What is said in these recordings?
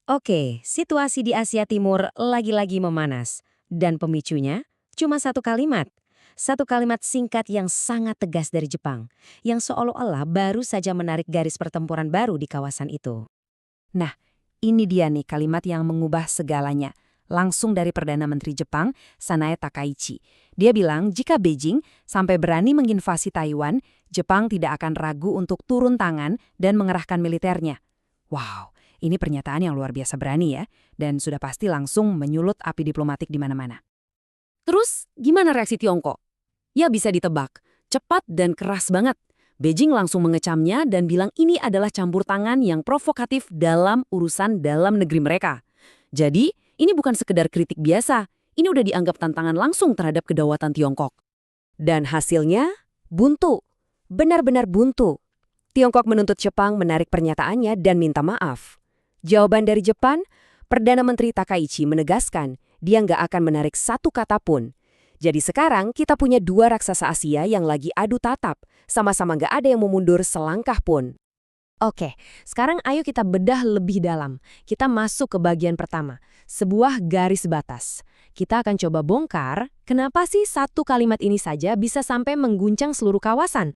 Oke, situasi di Asia Timur lagi-lagi memanas. Dan pemicunya cuma satu kalimat. Satu kalimat singkat yang sangat tegas dari Jepang, yang seolah-olah baru saja menarik garis pertempuran baru di kawasan itu. Nah, ini dia nih kalimat yang mengubah segalanya. Langsung dari Perdana Menteri Jepang, Sanae Takaichi. Dia bilang jika Beijing sampai berani menginvasi Taiwan, Jepang tidak akan ragu untuk turun tangan dan mengerahkan militernya. Wow, ini pernyataan yang luar biasa berani ya, dan sudah pasti langsung menyulut api diplomatik di mana-mana. Terus, gimana reaksi Tiongkok? Ya bisa ditebak, cepat dan keras banget. Beijing langsung mengecamnya dan bilang ini adalah campur tangan yang provokatif dalam urusan dalam negeri mereka. Jadi, ini bukan sekedar kritik biasa, ini udah dianggap tantangan langsung terhadap kedaulatan Tiongkok. Dan hasilnya, buntu. Benar-benar buntu. Tiongkok menuntut Jepang menarik pernyataannya dan minta maaf. Jawaban dari Jepang, Perdana Menteri Takaichi menegaskan dia nggak akan menarik satu kata pun. Jadi sekarang kita punya dua raksasa Asia yang lagi adu tatap, sama-sama nggak ada yang mau mundur selangkah pun. Oke, sekarang ayo kita bedah lebih dalam. Kita masuk ke bagian pertama, sebuah garis batas. Kita akan coba bongkar, kenapa sih satu kalimat ini saja bisa sampai mengguncang seluruh kawasan?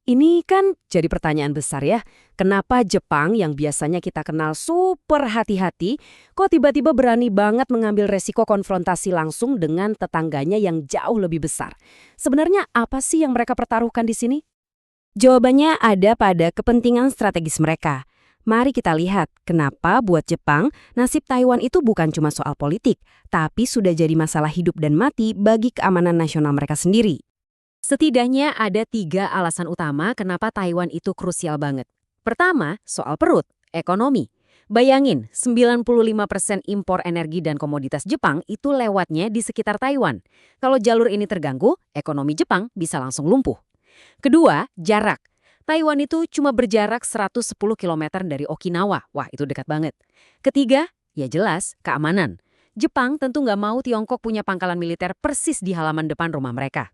Ini kan jadi pertanyaan besar ya. Kenapa Jepang yang biasanya kita kenal super hati-hati, kok tiba-tiba berani banget mengambil resiko konfrontasi langsung dengan tetangganya yang jauh lebih besar? Sebenarnya apa sih yang mereka pertaruhkan di sini? Jawabannya ada pada kepentingan strategis mereka. Mari kita lihat kenapa buat Jepang, nasib Taiwan itu bukan cuma soal politik, tapi sudah jadi masalah hidup dan mati bagi keamanan nasional mereka sendiri. Setidaknya ada 3 alasan utama kenapa Taiwan itu krusial banget. Pertama, soal perut, ekonomi. Bayangin, 95% impor energi dan komoditas Jepang itu lewatnya di sekitar Taiwan. Kalau jalur ini terganggu, ekonomi Jepang bisa langsung lumpuh. Kedua, jarak. Taiwan itu cuma berjarak 110 km dari Okinawa. Wah, itu dekat banget. Ketiga, ya jelas, keamanan. Jepang tentu nggak mau Tiongkok punya pangkalan militer persis di halaman depan rumah mereka.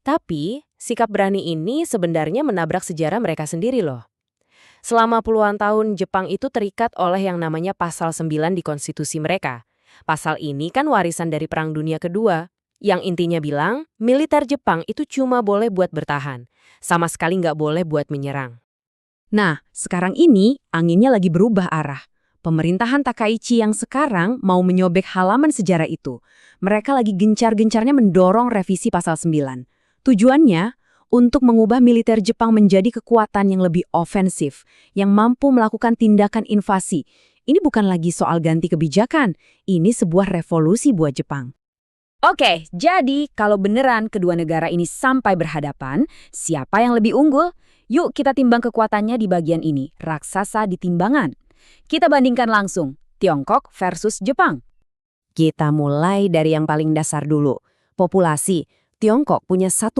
Tapi, sikap berani ini sebenarnya menabrak sejarah mereka sendiri loh. Selama puluhan tahun, Jepang itu terikat oleh yang namanya Pasal 9 di konstitusi mereka. Pasal ini kan warisan dari Perang Dunia Kedua, yang intinya bilang, militer Jepang itu cuma boleh buat bertahan, sama sekali nggak boleh buat menyerang. Nah, sekarang ini anginnya lagi berubah arah. Pemerintahan Takaichi yang sekarang mau menyobek halaman sejarah itu. Mereka lagi gencar-gencarnya mendorong revisi Pasal 9. Tujuannya untuk mengubah militer Jepang menjadi kekuatan yang lebih ofensif, yang mampu melakukan tindakan invasi. Ini bukan lagi soal ganti kebijakan, ini sebuah revolusi buat Jepang. Oke, jadi kalau beneran kedua negara ini sampai berhadapan, siapa yang lebih unggul? Yuk kita timbang kekuatannya di bagian ini, raksasa di timbangan. Kita bandingkan langsung, Tiongkok versus Jepang. Kita mulai dari yang paling dasar dulu, populasi. Tiongkok punya 1,4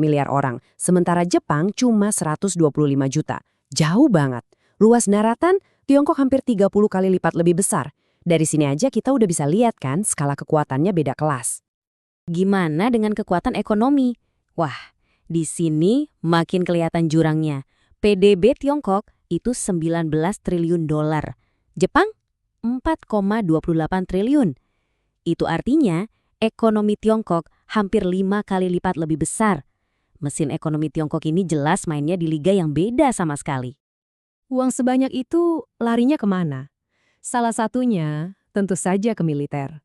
miliar orang, sementara Jepang cuma 125 juta. Jauh banget. Luas daratan, Tiongkok hampir 30 kali lipat lebih besar. Dari sini aja kita udah bisa lihat kan skala kekuatannya beda kelas. Gimana dengan kekuatan ekonomi? Wah, di sini makin kelihatan jurangnya. PDB Tiongkok itu 19 triliun dolar. Jepang 4,28 triliun. Itu artinya ekonomi Tiongkok hampir 5 kali lipat lebih besar. Mesin ekonomi Tiongkok ini jelas mainnya di liga yang beda sama sekali. Uang sebanyak itu larinya kemana? Salah satunya tentu saja ke militer.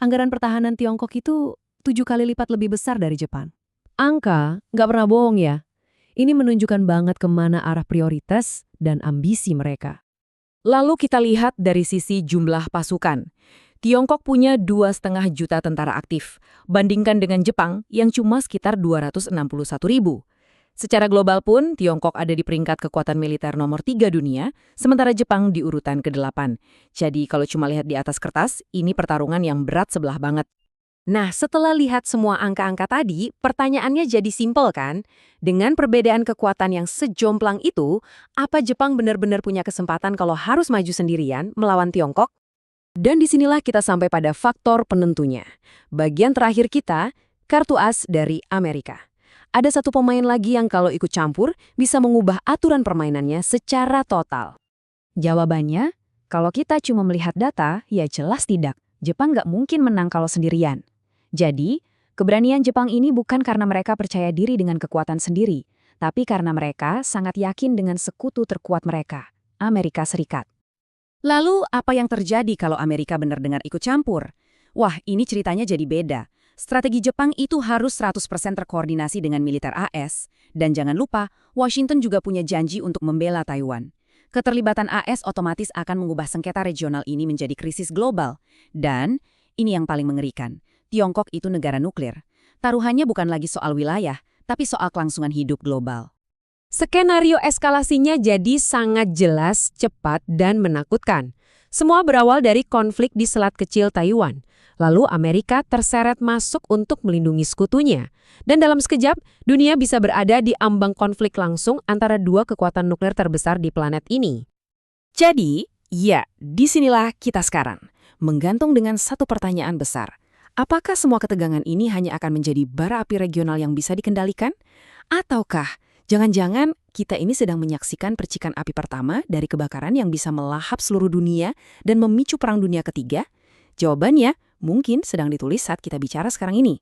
Anggaran pertahanan Tiongkok itu 7 kali lipat lebih besar dari Jepang. Angka nggak pernah bohong ya. Ini menunjukkan banget kemana arah prioritas dan ambisi mereka. Lalu kita lihat dari sisi jumlah pasukan. Tiongkok punya 2,5 juta tentara aktif, bandingkan dengan Jepang yang cuma sekitar 261.000. Secara global pun, Tiongkok ada di peringkat kekuatan militer nomor 3 dunia, sementara Jepang di urutan ke-8. Jadi kalau cuma lihat di atas kertas, ini pertarungan yang berat sebelah banget. Nah, setelah lihat semua angka-angka tadi, pertanyaannya jadi simpel kan? Dengan perbedaan kekuatan yang sejomplang itu, apa Jepang benar-benar punya kesempatan kalau harus maju sendirian melawan Tiongkok? Dan disinilah kita sampai pada faktor penentunya. Bagian terakhir kita, kartu as dari Amerika. Ada satu pemain lagi yang kalau ikut campur bisa mengubah aturan permainannya secara total. Jawabannya, Kalau kita cuma melihat data, ya jelas tidak. Jepang nggak mungkin menang kalau sendirian. Jadi, keberanian Jepang ini bukan karena mereka percaya diri dengan kekuatan sendiri, tapi karena mereka sangat yakin dengan sekutu terkuat mereka, Amerika Serikat. Lalu, apa yang terjadi kalau Amerika benar-benar ikut campur? Wah, ini ceritanya jadi beda. Strategi Jepang itu harus 100% terkoordinasi dengan militer AS. Dan jangan lupa, Washington juga punya janji untuk membela Taiwan. Keterlibatan AS otomatis akan mengubah sengketa regional ini menjadi krisis global. Dan, ini yang paling mengerikan, Tiongkok itu negara nuklir. Taruhannya bukan lagi soal wilayah, tapi soal kelangsungan hidup global. Skenario eskalasinya jadi sangat jelas, cepat, dan menakutkan. Semua berawal dari konflik di Selat Kecil Taiwan. Lalu Amerika terseret masuk untuk melindungi sekutunya. Dan dalam sekejap, dunia bisa berada di ambang konflik langsung antara dua kekuatan nuklir terbesar di planet ini. Jadi, ya, disinilah kita sekarang. Menggantung dengan satu pertanyaan besar. Apakah semua ketegangan ini hanya akan menjadi bara api regional yang bisa dikendalikan? Ataukah jangan-jangan kita ini sedang menyaksikan percikan api pertama dari kebakaran yang bisa melahap seluruh dunia dan memicu Perang Dunia Ketiga? Jawabannya mungkin sedang ditulis saat kita bicara sekarang ini.